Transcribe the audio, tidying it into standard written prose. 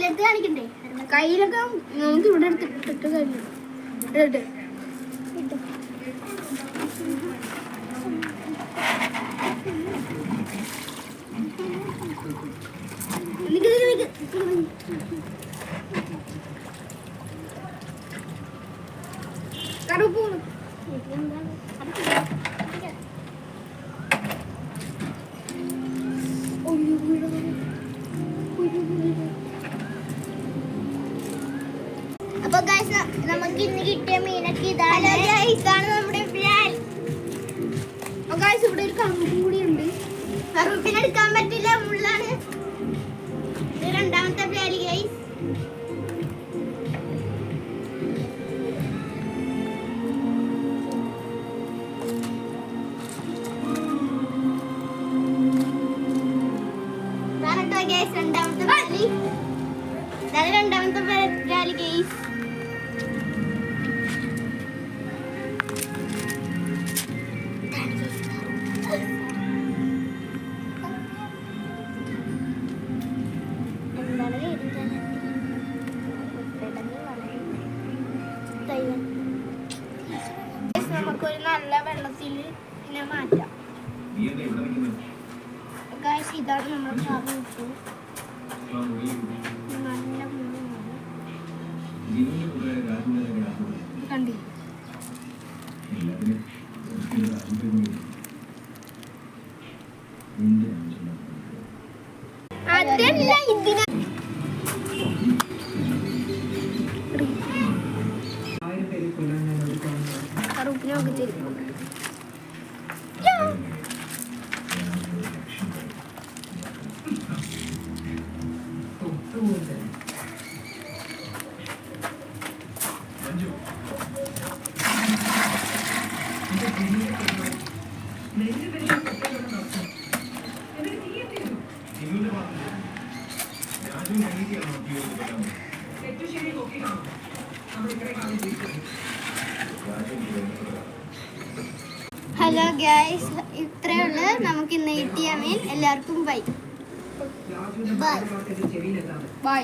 എടുത്ത് കാണിക്കണ്ടേ? കയ്യിലൊക്കെ നമുക്ക് ഇവിടെ എടുത്തിട്ട് കഴിഞ്ഞു. കറുപ്പ് അപ്പൊ ഗൈസ് നമുക്ക് ഇന്ന് കിട്ടിയ മീനൊക്കെ ഇതാണ്. ഇതാണ് നമ്മുടെ പ്ലാൻ. ഗൈസ് ഇവിടെ ഒരു കറുപ്പും കൂടി ഉണ്ട്. കറുപ്പിനെ എടുക്കാൻ പറ്റില്ല, മുള്ളാണ്. ഇത് രണ്ടാമത്തെ പ്ലാൻ ഗൈസ്. രണ്ടാമത്തെ പാലി ഇതാണ് രണ്ടാമത്തെ പാലി ഗെയ്സ്. നമുക്കൊരു നല്ല വെള്ളത്തിൽ ഇതിനെ മാറ്റാം. ഗൈസ് ഇതാണ് നമ്മുടെ ഭാഗം. നല്ല കണ്ടി അതല്ല ഇതിന് കറുപ്പിനൊക്കെ തിരിക്കും. ഹലോ ഗൈസ്, ഇത്രയുള്ള നമുക്ക് ഇന്ന് കിട്ടിയ മീൻ. എല്ലാവർക്കും ബൈ ബൈ ബൈ.